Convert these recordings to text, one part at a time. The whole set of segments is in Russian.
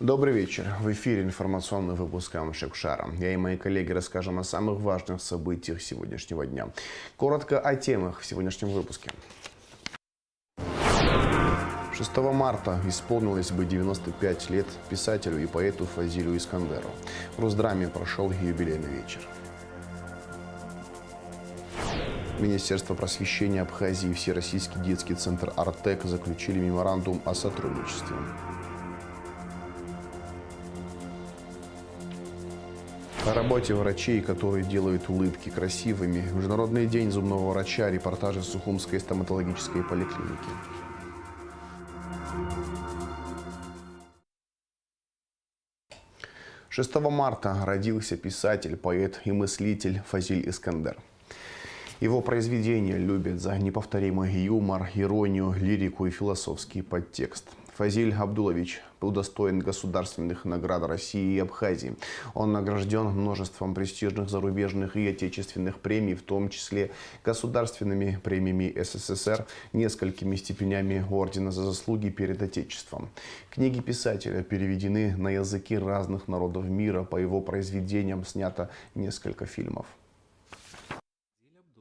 Добрый вечер. В эфире информационный выпуск Амшекшара. Я и мои коллеги расскажем о самых важных событиях сегодняшнего дня. Коротко о темах в сегодняшнем выпуске. 6 марта исполнилось бы 95 лет писателю и поэту Фазилю Искандеру. В Росдраме прошел юбилейный вечер. Министерство просвещения Абхазии и Всероссийский детский центр «Артек» заключили меморандум о сотрудничестве. О работе врачей, которые делают улыбки красивыми. Международный день зубного врача. Репортажи с Сухумской стоматологической поликлиники. «6 марта родился писатель, поэт и мыслитель Фазиль Искандер. Его произведения любят за неповторимый юмор, иронию, лирику и философский подтекст. Фазиль Абдулович удостоен государственных наград России и Абхазии. Он награжден множеством престижных зарубежных и отечественных премий, в том числе государственными премиями СССР, несколькими степенями ордена за заслуги перед Отечеством. Книги писателя переведены на языки разных народов мира. По его произведениям снято несколько фильмов.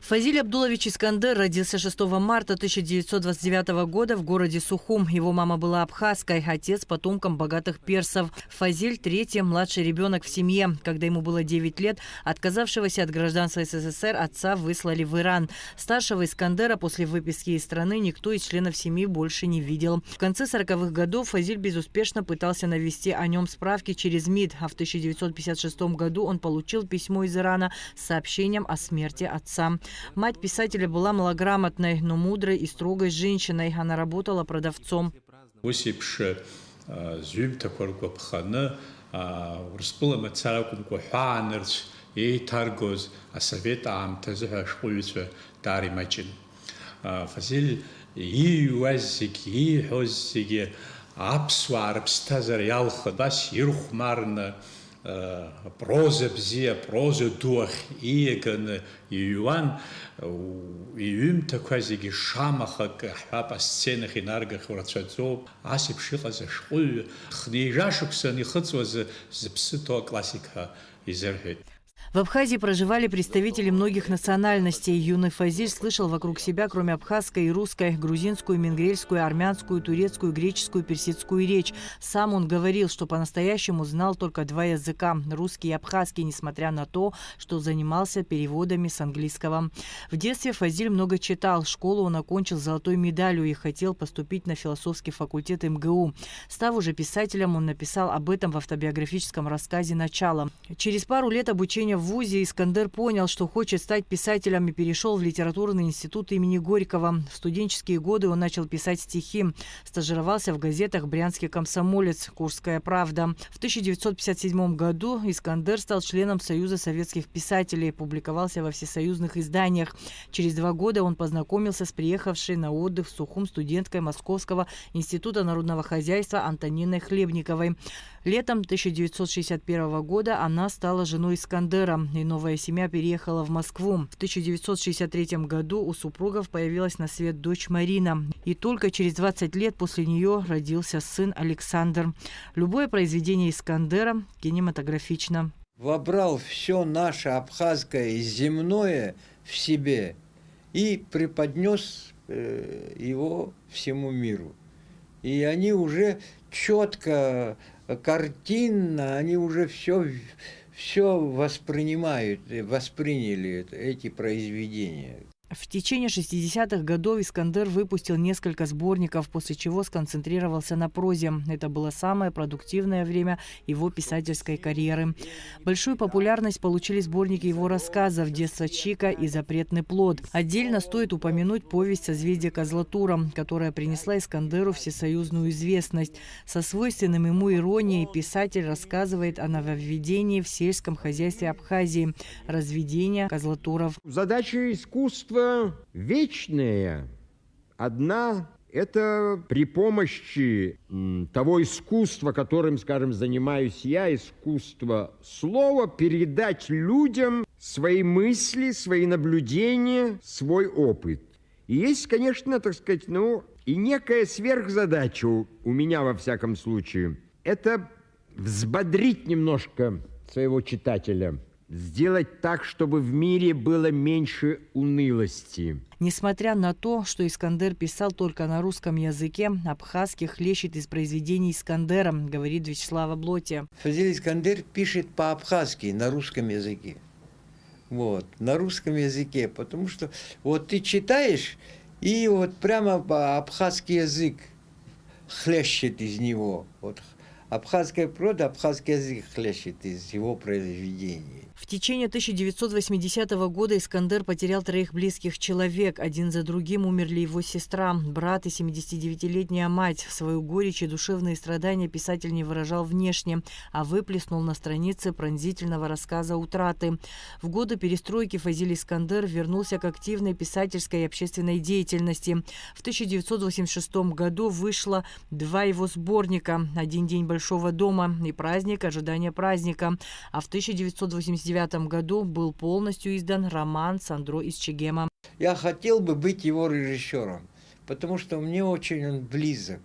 Фазиль Абдулович Искандер родился 6 марта 1929 года в городе Сухум. Его мама была абхазской, отец – потомком богатых персов. Фазиль – третий младший ребенок в семье. Когда ему было 9 лет, отказавшегося от гражданства СССР отца выслали в Иран. Старшего Искандера после выписки из страны никто из членов семьи больше не видел. В конце 40-х годов Фазиль безуспешно пытался навести о нем справки через МИД, а в 1956 году он получил письмо из Ирана с сообщением о смерти отца. Мать писателя была малограмотной, но мудрой и строгой женщиной. Она работала продавцом. Проза бзия, проза дух иеган июан июм таквазиги шамахак хапа сценах инаргах врацадзо асип шиqaza шqul хнижашуксан ихыцвазы зпсыто классика изерхет. В Абхазии проживали представители многих национальностей. Юный Фазиль слышал вокруг себя, кроме абхазской и русской, грузинскую, мингрельскую, армянскую, турецкую, греческую, персидскую речь. Сам он говорил, что по-настоящему знал только 2 языка – русский и абхазский, несмотря на то, что занимался переводами с английского. В детстве Фазиль много читал. Школу он окончил с золотой медалью и хотел поступить на философский факультет МГУ. Став уже писателем, он написал об этом в автобиографическом рассказе «Начало». Через пару лет обучения в вузе Искандер понял, что хочет стать писателем, и перешел в литературный институт имени Горького. В студенческие годы он начал писать стихи. Стажировался в газетах «Брянский комсомолец», «Курская правда». В 1957 году Искандер стал членом Союза советских писателей, публиковался во всесоюзных изданиях. Через 2 года он познакомился с приехавшей на отдых в Сухум студенткой Московского института народного хозяйства Антониной Хлебниковой. Летом 1961 года она стала женой Искандера, и новая семья переехала в Москву. В 1963 году у супругов появилась на свет дочь Марина. И только через 20 лет после нее родился сын Александр. Любое произведение Искандера кинематографично. Вобрал все наше абхазское и земное в себе и преподнес его всему миру. И они уже четко, картинно, они уже все восприняли эти произведения. В течение 60-х годов Искандер выпустил несколько сборников, после чего сконцентрировался на прозе. Это было самое продуктивное время его писательской карьеры. Большую популярность получили сборники его рассказов «Детство Чика» и «Запретный плод». Отдельно стоит упомянуть повесть «Созвездие Козлатура», которая принесла Искандеру всесоюзную известность. Со свойственным ему иронией писатель рассказывает о нововведении в сельском хозяйстве Абхазии – разведения козлатуров. Задача искусства вечная. Одна – это при помощи того искусства, которым, скажем, занимаюсь я, искусство слова, передать людям свои мысли, свои наблюдения, свой опыт. И есть, конечно, так сказать, и некая сверхзадача у меня, во всяком случае. Это взбодрить немножко своего читателя, сделать так, чтобы в мире было меньше унылости. Несмотря на то, что Искандер писал только на русском языке, абхазский хлещет из произведений Искандера, говорит Вячеслав Блоти. Фазиль Искандер пишет по-абхазски, на русском языке. Вот, на русском языке, потому что вот ты читаешь, и вот прямо абхазский язык хлещет из него. Вот абхазская природа, абхазский язык хлещет из его произведений. В течение 1980 года Искандер потерял 3 близких человек. Один за другим умерли его сестра, брат и 79-летняя мать. Свою горечь и душевные страдания писатель не выражал внешне, а выплеснул на странице пронзительного рассказа утраты. В годы перестройки Фазиль Искандер вернулся к активной писательской и общественной деятельности. В 1986 году вышло 2 его сборника «Один день Большого дома» и «Праздник ожидания праздника». А в 1989 году был полностью издан роман Сандро из Чегема. Я хотел бы быть его режиссером, потому что мне очень он близок,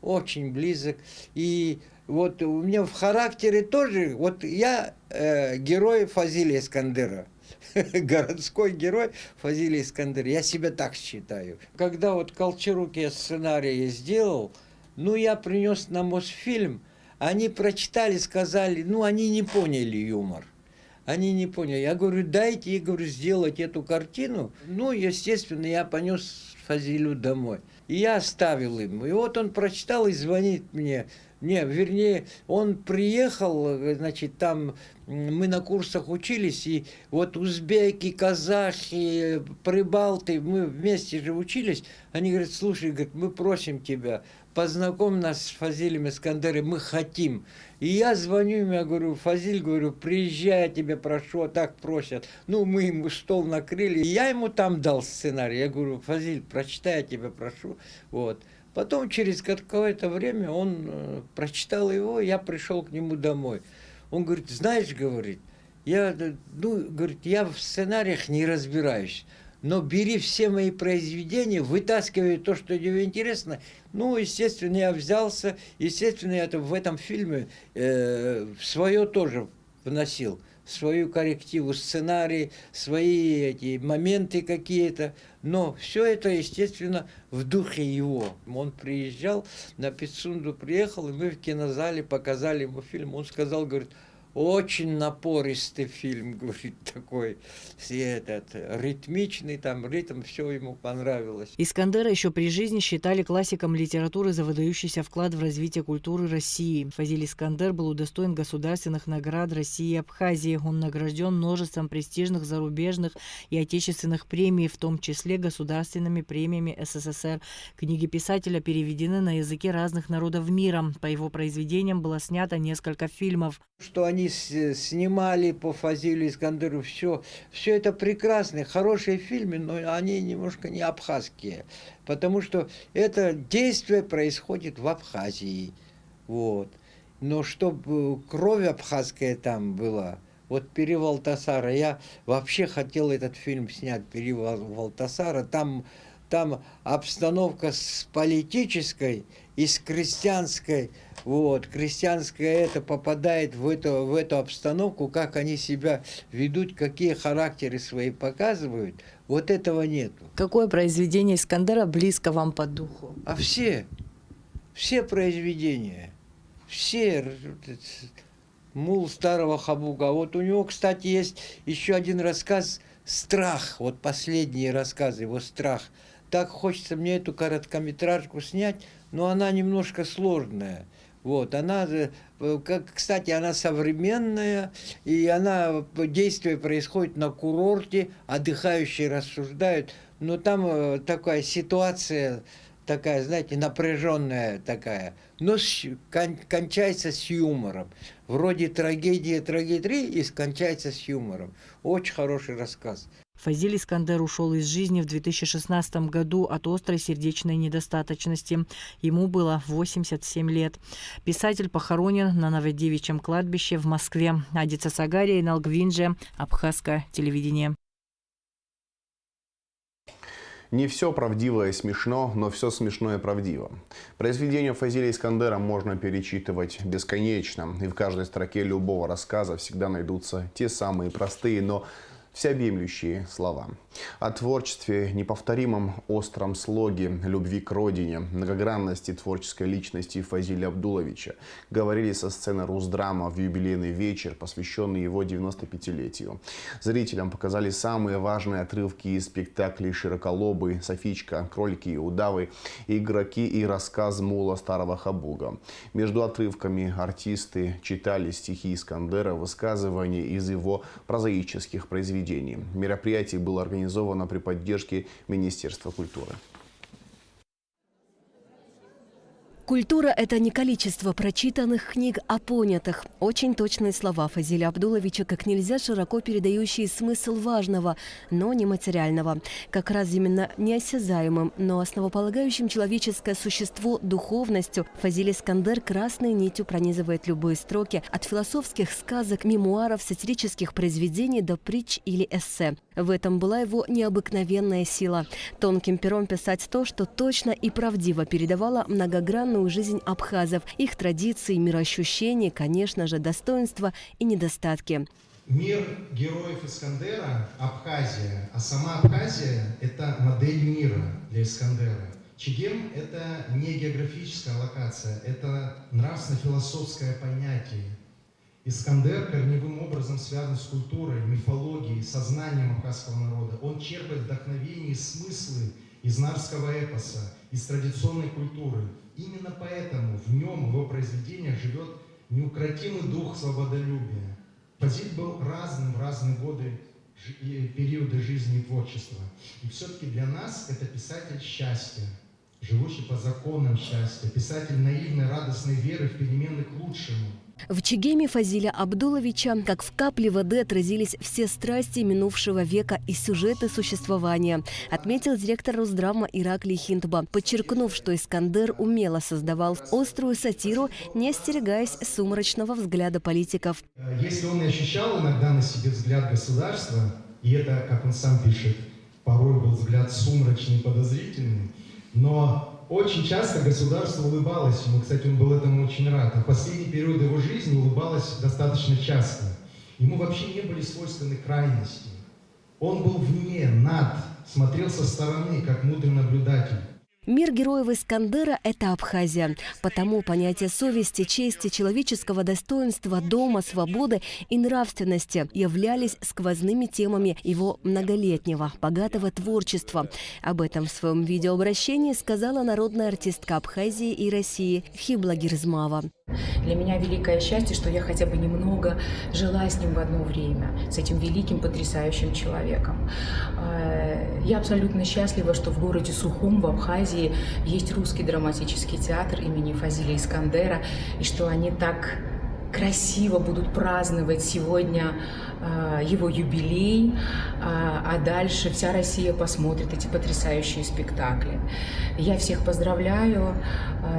очень близок. И вот у меня в характере тоже, вот я герой Фазиля Искандера, городской герой Фазиля Искандера, я себя так считаю. Когда вот Колчарук я сценарий сделал, ну я принес на Мосфильм, они прочитали, сказали, ну они не поняли юмор. Они не поняли. Я говорю, дайте, я говорю, сделать эту картину. Ну, естественно, я понес Фазилю домой. И я оставил ему. И вот он прочитал и звонит мне. Не, вернее, он приехал, значит, там мы на курсах учились, и вот узбеки, казахи, прибалты, мы вместе же учились. Они говорят, слушай, говорят, мы просим тебя, познакомь нас с Фазилем Искандером, мы хотим. И я звоню им, я говорю, Фазиль, говорю, приезжай, я тебя прошу, а так просят. Ну, мы ему стол накрыли. И я ему там дал сценарий. Я говорю, Фазиль, прочитай, я тебя прошу. Вот. Потом, через какое-то время, он прочитал его, я пришел к нему домой. Он говорит, знаешь, говорит, говорит, я в сценариях не разбираюсь. Но бери все мои произведения, вытаскивай то, что тебе интересно. Ну, естественно, я взялся, естественно, я в этом фильме свое тоже вносил, свою коррективу, сценарий, свои эти моменты какие-то. Но все это, естественно, в духе его. Он приезжал, на Пицунду приехал, и мы в кинозале показали ему фильм. Он сказал, говорит, очень напористый фильм, говорит, такой, ритмичный, там, ритм, все ему понравилось. Искандера еще при жизни считали классиком литературы за выдающийся вклад в развитие культуры России. Фазиль Искандер был удостоен государственных наград России и Абхазии. Он награжден множеством престижных зарубежных и отечественных премий, в том числе государственными премиями СССР. Книги писателя переведены на языки разных народов мира. По его произведениям было снято несколько фильмов. Что они снимали по Фазилю Искандеру, все это прекрасные, хорошие фильмы, но они немножко не абхазские, потому что это действие происходит в Абхазии, вот. Но чтобы кровь абхазская там была, вот «Перевал Тасара», я вообще хотел этот фильм снять, «Перевал Тасара», там обстановка с политической и с крестьянской. Вот, крестьянское это попадает в эту обстановку, как они себя ведут, какие характеры свои показывают, вот этого нету. Какое произведение Искандера близко вам по духу? А все произведения, все, мул старого Хабуга. Вот у него, кстати, есть еще один рассказ «Страх», вот последний рассказ его «Страх». Так хочется мне эту короткометражку снять, но она немножко сложная. Вот, она, кстати, она современная, и действие происходит на курорте, отдыхающие рассуждают, но там такая ситуация, такая, знаете, напряженная такая, но кончается с юмором. Вроде трагедия и кончается с юмором. Очень хороший рассказ. Фазиль Искандер ушел из жизни в 2016 году от острой сердечной недостаточности. Ему было 87 лет. Писатель похоронен на Новодевичьем кладбище в Москве. Адица Сагария, Налгвинже, Абхазское телевидение. Не все правдивое смешно, но все смешное правдиво. Произведение Фазиля Искандера можно перечитывать бесконечно, и в каждой строке любого рассказа всегда найдутся те самые простые, но всеобъемлющие слова. О творчестве, неповторимом остром слоге, любви к родине, многогранности творческой личности Фазиля Абдуловича говорили со сцены Русдрама в юбилейный вечер, посвященный его 95-летию. Зрителям показали самые важные отрывки из спектаклей «Широколобый», «Софичка», «Кролики и удавы», «Игроки» и «Рассказ мула старого Хабуга». Между отрывками артисты читали стихи Искандера, высказывания из его прозаических произведений. Мероприятие было организовано при поддержке Министерства культуры. Культура – это не количество прочитанных книг, а понятых. Очень точные слова Фазиля Абдуловича, как нельзя широко передающие смысл важного, но нематериального. Как раз именно неосязаемым, но основополагающим человеческое существо духовностью Фазиль Искандер красной нитью пронизывает любые строки, от философских сказок, мемуаров, сатирических произведений до притч или эссе. В этом была его необыкновенная сила. Тонким пером писать то, что точно и правдиво передавало многогранную жизнь абхазов, их традиции, мироощущения, конечно же, достоинства и недостатки. Мир героев Искандера – Абхазия, а сама Абхазия – это модель мира для Искандера. Чегем – это не географическая локация, это нравственно-философское понятие. Искандер корневым образом связан с культурой, мифологией, сознанием абхазского народа. Он черпает вдохновение и смыслы из нарского эпоса, из традиционной культуры. Именно поэтому в нем, в его произведениях, живет неукротимый дух свободолюбия. Фазиль был разным в разные годы и периоды жизни и творчества. И все-таки для нас это писатель счастья, живущий по законам счастья, писатель наивной, радостной веры в перемены к лучшему. В чегеме Фазиля Абдуловича, как в капле воды, отразились все страсти минувшего века и сюжеты существования, отметил директор Русдрама Ираклий Хинтба, подчеркнув, что Искандер умело создавал острую сатиру, не остерегаясь сумрачного взгляда политиков. Если он и ощущал иногда на себе взгляд государства, и это, как он сам пишет, порой был взгляд сумрачный, подозрительный, но очень часто государство улыбалось ему, кстати, он был этому очень рад. А в последний период его жизни улыбалось достаточно часто. Ему вообще не были свойственны крайности. Он был вне, над, смотрел со стороны, как мудрый наблюдатель. Мир героев Искандера – это Абхазия. Потому понятия совести, чести, человеческого достоинства, дома, свободы и нравственности являлись сквозными темами его многолетнего, богатого творчества. Об этом в своем видеообращении сказала народная артистка Абхазии и России Хибла Гирзмава. Для меня великое счастье, что я хотя бы немного жила с ним в одно время, с этим великим, потрясающим человеком. Я абсолютно счастлива, что в городе Сухум, в Абхазии, есть русский драматический театр имени Фазиля Искандера, и что они так красиво будут праздновать сегодня его юбилей, а дальше вся Россия посмотрит эти потрясающие спектакли. Я всех поздравляю,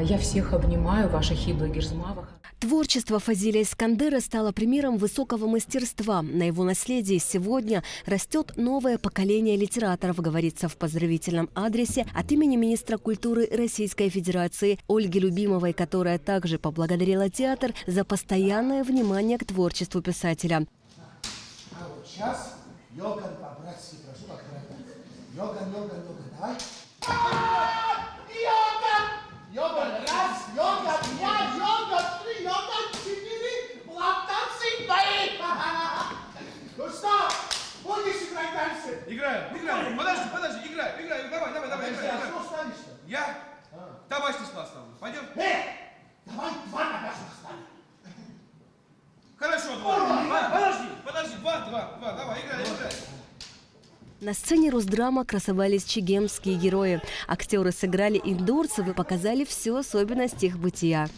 я всех обнимаю, ваша Хибла Гирзмава. Творчество Фазиля Искандера стало примером высокого мастерства. На его наследии сегодня растет новое поколение литераторов, говорится в поздравительном адресе от имени министра культуры Российской Федерации Ольги Любимовой, которая также поблагодарила театр за постоянное внимание к творчеству писателя. А вот сейчас Йоган по-братски прошу аккуратно. Йоган, давай. Йоган, раз, Йоган, два, Йоган, три, Йоган, четыре, плантации твои. Ну что, будешь играть дальше? Играем. Подожди, играй, давай. Что станешь-то? Я табачный склад ставлю. Пойдем? Давай два табачных ставим. Хорошо, два. Подожди, два. Давай, играй. На сцене Русдрама красовались чегемские герои. Актеры сыграли индурцев и показали всю особенность их бытия.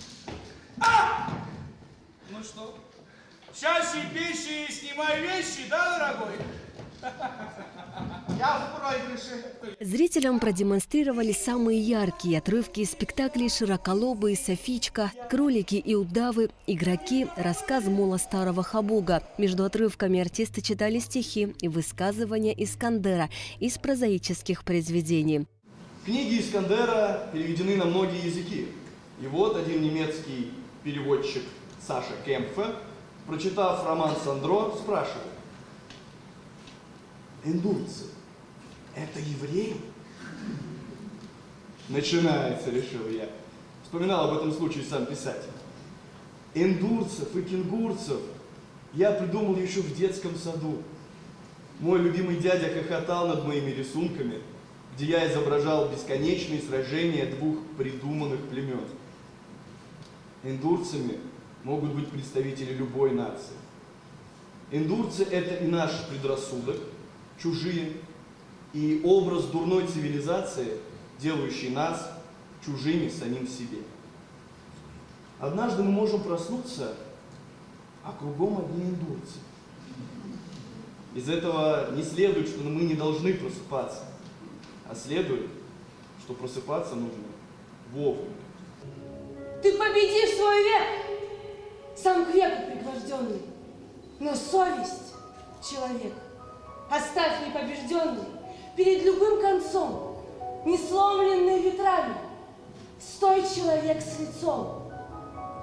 Ну что, чаще пищи, снимай вещи, да, дорогой? Я в проигрыше. Зрителям продемонстрировали самые яркие отрывки из спектаклей «Широколобые», «Софичка», «Кролики и удавы», «Игроки», рассказ Мола Старого Хабуга. Между отрывками артисты читали стихи и высказывания Искандера из прозаических произведений. Книги Искандера переведены на многие языки. И вот один немецкий переводчик Саша Кемпфе, прочитав роман Сандро, спрашивает: «Эндурцы – это евреи?» Начинается, решил я. Вспоминал об этом случае сам писатель. Эндурцев и кенгурцев я придумал еще в детском саду. Мой любимый дядя хохотал над моими рисунками, где я изображал бесконечные сражения двух придуманных племен. Эндурцами могут быть представители любой нации. Эндурцы – это и наш предрассудок, чужие, и образ дурной цивилизации, делающий нас чужими самим себе. Однажды мы можем проснуться, а кругом одни эндурцы. Из этого не следует, что мы не должны просыпаться, а следует, что просыпаться нужно вовремя. Ты победишь свой век, сам к веку пригвожденный, но совесть, человек, оставь непобежденный перед любым концом, не сломленный ветрами. Стой, человек, с лицом,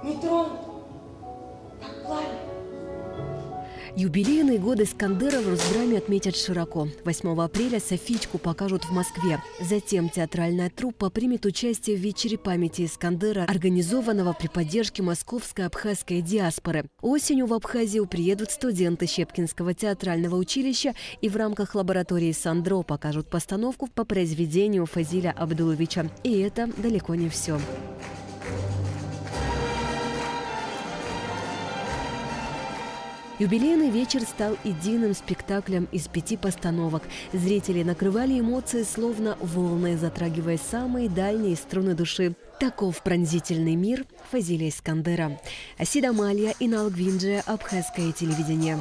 не тронут, как пламя. Юбилейные годы Искандера в Росдраме отметят широко. 8 апреля «Софичку» покажут в Москве. Затем театральная труппа примет участие в вечере памяти Искандера, организованного при поддержке московской абхазской диаспоры. Осенью в Абхазию приедут студенты Щепкинского театрального училища и в рамках лаборатории Сандро покажут постановку по произведению Фазиля Абдуловича. И это далеко не все. Юбилейный вечер стал единым спектаклем из 5 постановок. Зрители накрывали эмоции, словно волны, затрагивая самые дальние струны души. Таков пронзительный мир Фазиля Искандера. Асида Малья, Инал Гвинджия, Абхазское телевидение.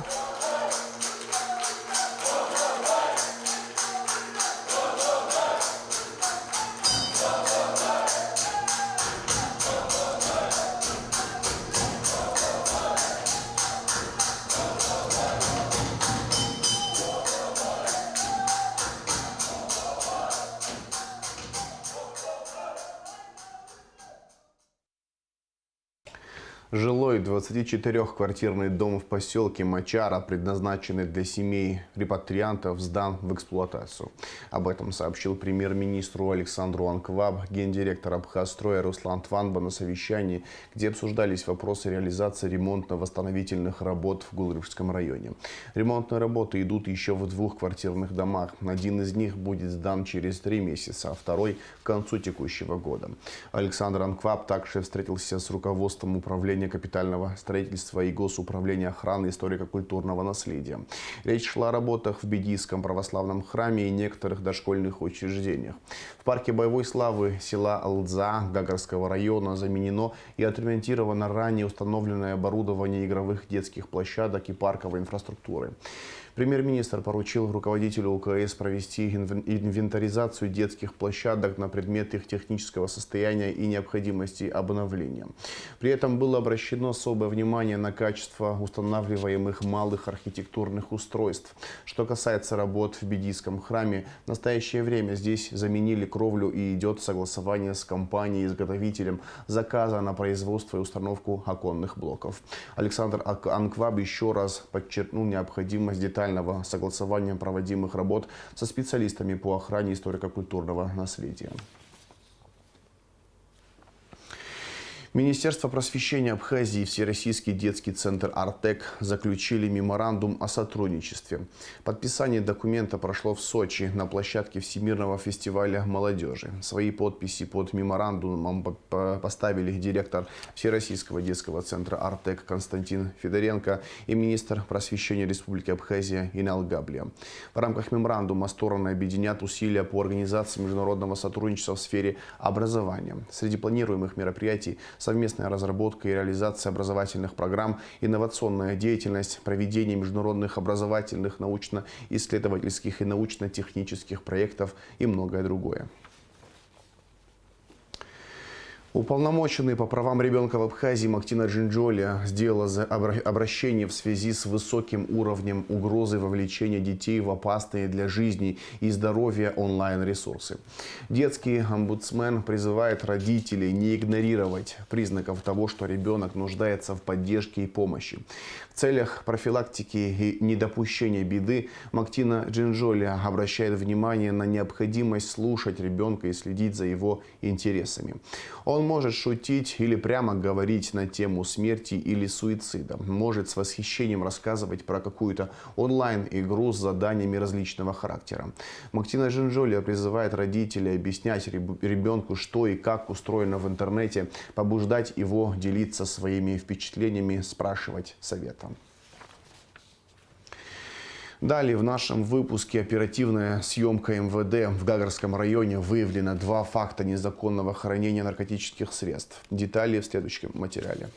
Жилой 24-квартирный дом в поселке Мачара, предназначенный для семей репатриантов, сдан в эксплуатацию. Об этом сообщил премьер-министру Александру Анкваб гендиректор Абхазстроя Руслан Тванба на совещании, где обсуждались вопросы реализации ремонтно-восстановительных работ в Гулревском районе. Ремонтные работы идут еще в 2 квартирных домах. Один из них будет сдан через 3 месяца, а второй – к концу текущего года. Александр Анкваб также встретился с руководством управления капитального строительства и Госуправления охраны историко-культурного наследия. Речь шла о работах в Бедийском православном храме и некоторых дошкольных учреждениях. В парке боевой славы села Алдза Гагарского района заменено и отремонтировано ранее установленное оборудование игровых детских площадок и парковой инфраструктуры. Премьер-министр поручил руководителю УКС провести инвентаризацию детских площадок на предмет их технического состояния и необходимости обновления. При этом было обращено особое внимание на качество устанавливаемых малых архитектурных устройств. Что касается работ в Бедийском храме, в настоящее время здесь заменили кровлю и идет согласование с компанией-изготовителем заказа на производство и установку оконных блоков. Александр Анкваб еще раз подчеркнул необходимость детального согласования проводимых работ со специалистами по охране историко-культурного наследия. Министерство просвещения Абхазии и Всероссийский детский центр «Артек» заключили меморандум о сотрудничестве. Подписание документа прошло в Сочи на площадке Всемирного фестиваля молодежи. Свои подписи под меморандумом поставили директор Всероссийского детского центра «Артек» Константин Федоренко и министр просвещения Республики Абхазия Инал Габлия. В рамках меморандума стороны объединят усилия по организации международного сотрудничества в сфере образования. Среди планируемых мероприятий совместная разработка и реализация образовательных программ, инновационная деятельность, проведение международных образовательных, научно-исследовательских и научно-технических проектов и многое другое. Уполномоченный по правам ребенка в Абхазии Мактина Джинджоли сделала обращение в связи с высоким уровнем угрозы вовлечения детей в опасные для жизни и здоровья онлайн-ресурсы. Детский омбудсмен призывает родителей не игнорировать признаков того, что ребенок нуждается в поддержке и помощи. В целях профилактики и недопущения беды Мактина Джинджоли обращает внимание на необходимость слушать ребенка и следить за его интересами. Он может шутить или прямо говорить на тему смерти или суицида. Может с восхищением рассказывать про какую-то онлайн-игру с заданиями различного характера. Мактина Джинджоли призывает родителей объяснять ребенку, что и как устроено в интернете, побуждать его делиться своими впечатлениями, спрашивать совета. Далее в нашем выпуске оперативная съемка МВД. В Гагарском районе выявлено 2 факта незаконного хранения наркотических средств. Детали в следующем материале.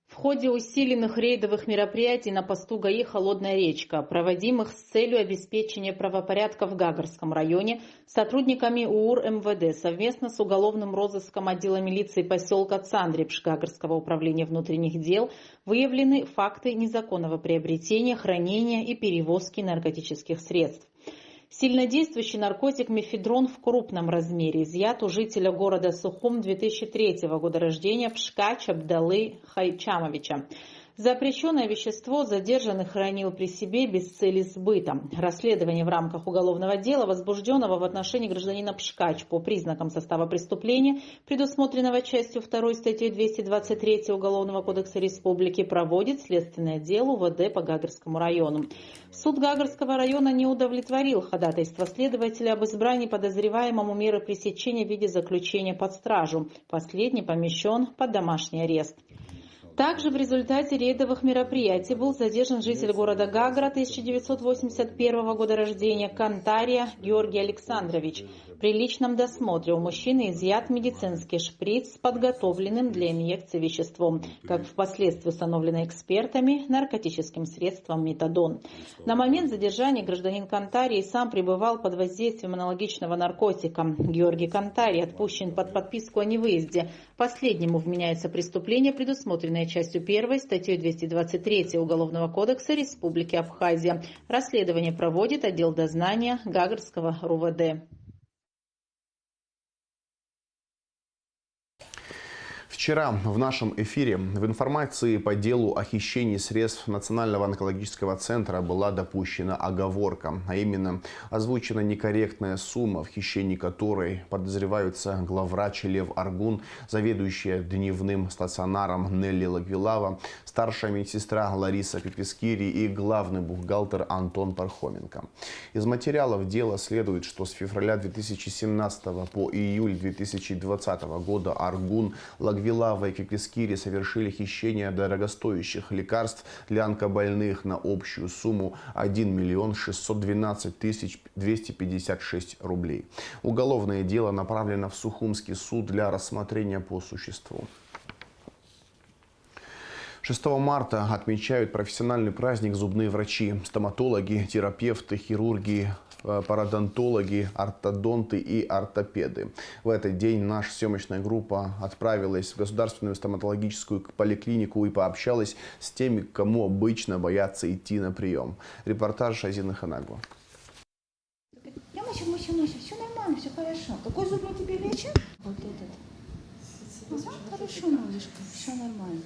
В ходе усиленных рейдовых мероприятий на посту ГАИ «Холодная речка», проводимых с целью обеспечения правопорядка в Гагарском районе, сотрудниками УУР МВД совместно с уголовным розыском отдела милиции поселка Цандрипш Гагарского управления внутренних дел выявлены факты незаконного приобретения, хранения и перевозки наркотических средств. Сильнодействующий наркотик мефедрон в крупном размере изъят у жителя города Сухум 2003 года рождения Пшкач Абдалы Хайчамовича. Запрещенное вещество задержанный хранил при себе без цели сбыта. Расследование в рамках уголовного дела, возбужденного в отношении гражданина Пшкач по признакам состава преступления, предусмотренного частью 2 статьей 223 Уголовного кодекса Республики, проводит следственное дело УВД по Гагарскому району. Суд Гагарского района не удовлетворил ходатайство следователя об избрании подозреваемому меры пресечения в виде заключения под стражу. Последний помещен под домашний арест. Также в результате рейдовых мероприятий был задержан житель города Гагра 1981 года рождения Кантария Георгий Александрович. При личном досмотре у мужчины изъят медицинский шприц с подготовленным для инъекции веществом, как впоследствии установлено экспертами, наркотическим средством метадон. На момент задержания гражданин Кантарий сам пребывал под воздействием аналогичного наркотика. Георгий Кантарий отпущен под подписку о невыезде. Последнему вменяется преступление, предусмотренное частью 1 статьей 223 Уголовного кодекса Республики Абхазия. Расследование проводит отдел дознания Гагарского РУВД. Вчера в нашем эфире в информации по делу о хищении средств Национального онкологического центра была допущена оговорка, а именно озвучена некорректная сумма, в хищении которой подозреваются главврач Лев Аргун, заведующая дневным стационаром Нелли Лагвилава, старшая медсестра Лариса Пепескири и главный бухгалтер Антон Пархоменко. Из материалов дела следует, что с февраля 2017 по июль 2020 года Аргун, Лагвилава и Пепескири совершили хищение дорогостоящих лекарств для онкобольных на общую сумму 1 миллион 612 тысяч 256 рублей. Уголовное дело направлено в Сухумский суд для рассмотрения по существу. 6 марта отмечают профессиональный праздник зубные врачи, стоматологи, терапевты, хирурги, пародонтологи, ортодонты и ортопеды. В этот день наша съемочная группа отправилась в государственную стоматологическую поликлинику и пообщалась с теми, кому обычно боятся идти на прием. Репортаж Шазины Ханагу. Мася, все нормально, все хорошо. Какой зуб мы тебе лечим? Вот этот. Хорошо, малышка, все нормально.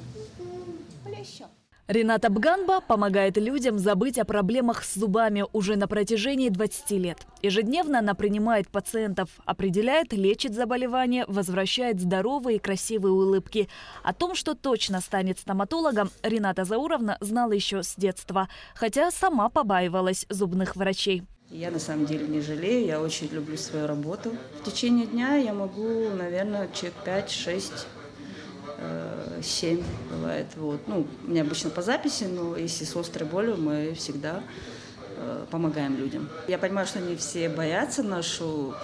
Еще. Рената Бганба помогает людям забыть о проблемах с зубами уже на протяжении 20 лет. Ежедневно она принимает пациентов, определяет, лечит заболевания, возвращает здоровые и красивые улыбки. О том, что точно станет стоматологом, Рената Зауровна знала еще с детства, хотя сама побаивалась зубных врачей. Я на самом деле не жалею, я очень люблю свою работу. В течение дня я могу, наверное, человек 5-6, 7 бывает. Вот. Ну, у меня обычно по записи, но если с острой болью, мы всегда помогаем людям. Я понимаю, что не все боятся нашу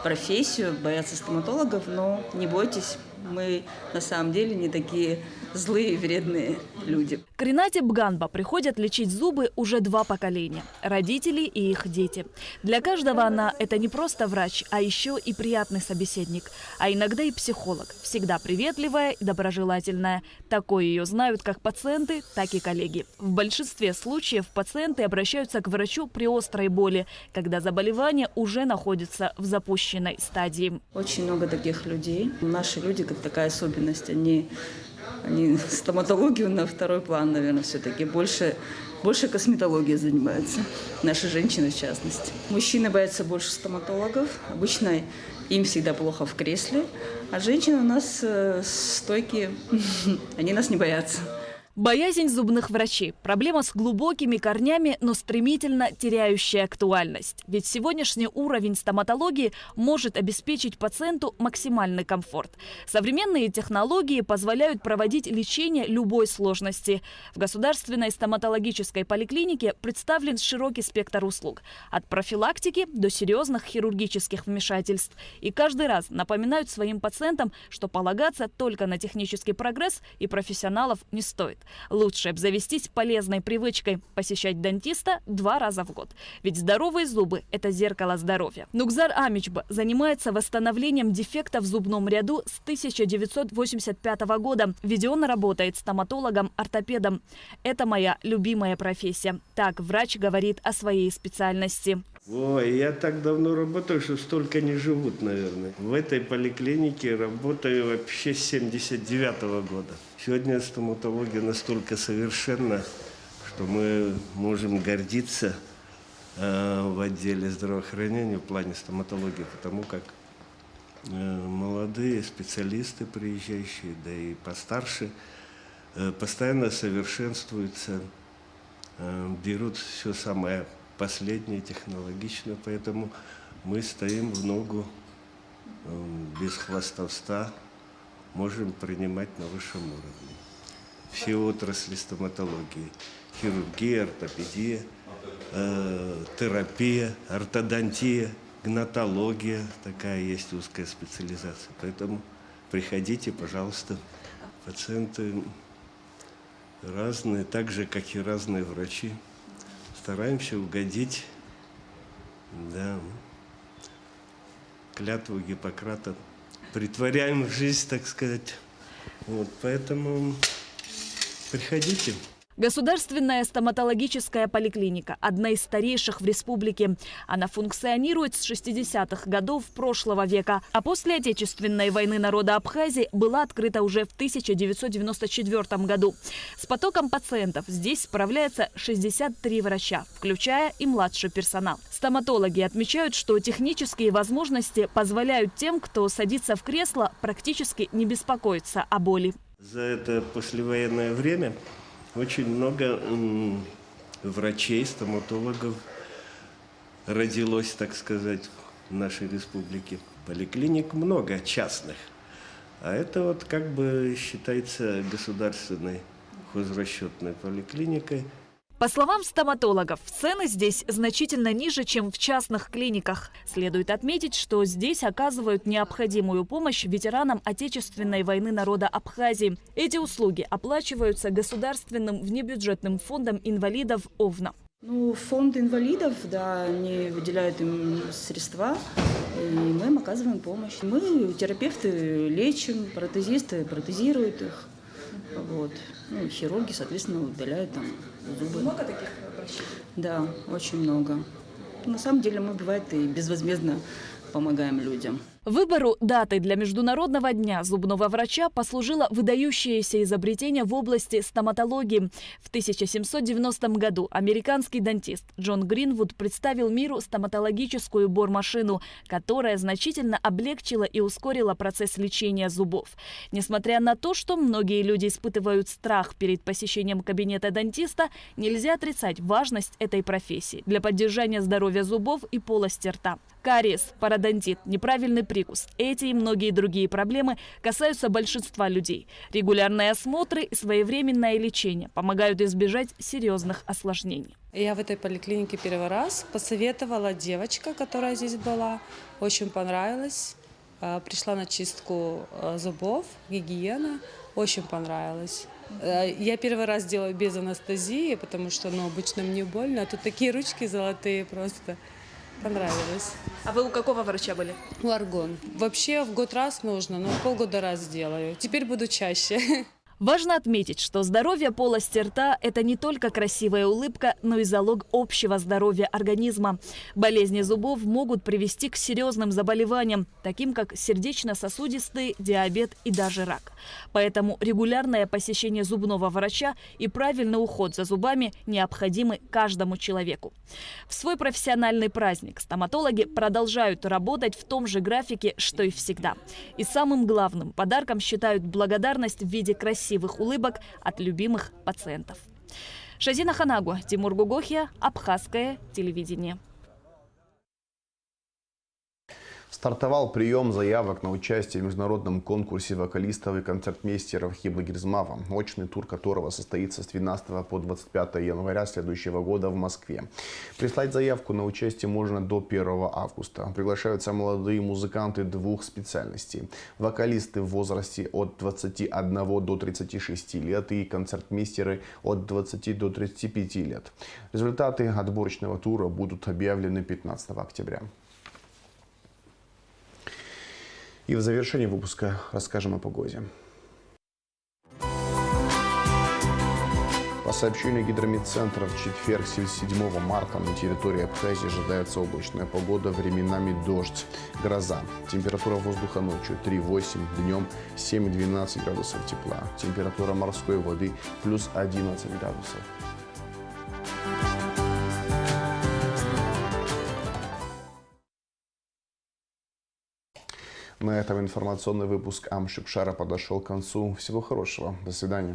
профессию, боятся стоматологов, но не бойтесь, Мы на самом деле не такие злые и вредные люди. К Ринате Бганба приходят лечить зубы уже 2 поколения – родители и их дети. Для каждого она – это не просто врач, а еще и приятный собеседник, а иногда и психолог, всегда приветливая и доброжелательная. Такой ее знают как пациенты, так и коллеги. В большинстве случаев пациенты обращаются к врачу при острой боли, когда заболевание уже находится в запущенной стадии. Очень много таких людей. Наши люди, как такая особенность, они стоматологию на второй план, наверное, все-таки больше косметологией занимаются. Наши женщины, в частности. Мужчины боятся больше стоматологов. Обычно им всегда плохо в кресле. А женщины у нас стойкие, они нас не боятся. Боязнь зубных врачей – проблема с глубокими корнями, но стремительно теряющая актуальность. Ведь сегодняшний уровень стоматологии может обеспечить пациенту максимальный комфорт. Современные технологии позволяют проводить лечение любой сложности. В Государственной стоматологической поликлинике представлен широкий спектр услуг – от профилактики до серьезных хирургических вмешательств. И каждый раз напоминают своим пациентам, что полагаться только на технический прогресс и профессионалов не стоит. Лучше обзавестись полезной привычкой – посещать дантиста 2 раза в год. Ведь здоровые зубы – это зеркало здоровья. Нукзар Амичба занимается восстановлением дефектов в зубном ряду с 1985 года. Ведь он работает стоматологом-ортопедом. Это моя любимая профессия. Так врач говорит о своей специальности. Ой, я так давно работаю, что столько не живут, наверное. В этой поликлинике работаю вообще с 79-го года. Сегодня стоматология настолько совершенна, что мы можем гордиться в отделе здравоохранения в плане стоматологии, потому как молодые специалисты, приезжающие, да и постарше, постоянно совершенствуются, берут все самое последнее, технологичное, поэтому мы стоим в ногу, без хвастовства, можем принимать на высшем уровне. Все отрасли стоматологии, хирургия, ортопедия, терапия, ортодонтия, гнатология, такая есть узкая специализация. Поэтому приходите, пожалуйста. Пациенты разные, так же, как и разные врачи. Стараемся угодить, да, клятву Гиппократа притворяем в жизнь, так сказать. Вот, поэтому приходите. Государственная стоматологическая поликлиника – одна из старейших в республике. Она функционирует с 60-х годов прошлого века, а после Отечественной войны народа Абхазии была открыта уже в 1994 году. С потоком пациентов здесь справляется 63 врача, включая и младший персонал. Стоматологи отмечают, что технические возможности позволяют тем, кто садится в кресло, практически не беспокоиться о боли. За это послевоенное время очень много врачей, стоматологов родилось, так сказать, в нашей республике. Поликлиник много частных, а это вот как бы считается государственной хозрасчетной поликлиникой. По словам стоматологов, цены здесь значительно ниже, чем в частных клиниках. Следует отметить, что здесь оказывают необходимую помощь ветеранам Отечественной войны народа Абхазии. Эти услуги оплачиваются государственным внебюджетным фондом инвалидов ОВНА. Фонд инвалидов, да, они выделяют им средства, и мы им оказываем помощь. Мы, терапевты, лечим, протезисты протезируют их. Вот. Хирурги, соответственно, удаляют там зубы. Много таких врачей? Да, очень много. На самом деле мы, бывает, и безвозмездно помогаем людям. Выбору даты для Международного дня зубного врача послужило выдающееся изобретение в области стоматологии. В 1790 году американский дантист Джон Гринвуд представил миру стоматологическую бормашину, которая значительно облегчила и ускорила процесс лечения зубов. Несмотря на то, что многие люди испытывают страх перед посещением кабинета дантиста, нельзя отрицать важность этой профессии для поддержания здоровья зубов и полости рта. Кариес, пародонтит, неправильный прикус – эти и многие другие проблемы касаются большинства людей. Регулярные осмотры и своевременное лечение помогают избежать серьезных осложнений. Я в этой поликлинике первый раз. Посоветовала девочка, которая здесь была. Очень понравилось. пришла на чистку зубов, гигиена, очень понравилось. Я первый раз делаю без анестезии, потому что, обычно мне больно, а тут такие ручки золотые просто. Понравилось. А вы у какого врача были? У Аргон. Вообще в год раз нужно, но полгода раз делаю. Теперь буду чаще. Важно отметить, что здоровье полости рта – это не только красивая улыбка, но и залог общего здоровья организма. Болезни зубов могут привести к серьезным заболеваниям, таким как сердечно-сосудистый, диабет и даже рак. Поэтому регулярное посещение зубного врача и правильный уход за зубами необходимы каждому человеку. В свой профессиональный праздник стоматологи продолжают работать в том же графике, что и всегда. И самым главным подарком считают благодарность в виде красивых улыбок от любимых пациентов. Шазина Ханагу, Тимур Гугохия, Абхазское телевидение. Стартовал прием заявок на участие в международном конкурсе вокалистов и концертмейстеров Хибла-Гирзмава, очный тур которого состоится с 12 по 25 января следующего года в Москве. Прислать заявку на участие можно до 1 августа. Приглашаются молодые музыканты двух специальностей. Вокалисты в возрасте от 21 до 36 лет и концертмейстеры от 20 до 35 лет. Результаты отборочного тура будут объявлены 15 октября. И в завершении выпуска расскажем о погоде. По сообщению гидрометцентра, в четверг, 7 марта, на территории Абхазии ожидается облачная погода, временами дождь, гроза. Температура воздуха ночью 3-8, днем 7-12 градусов тепла. Температура морской воды плюс 11 градусов. На этом информационный выпуск Амшипшара подошел к концу. Всего хорошего. До свидания.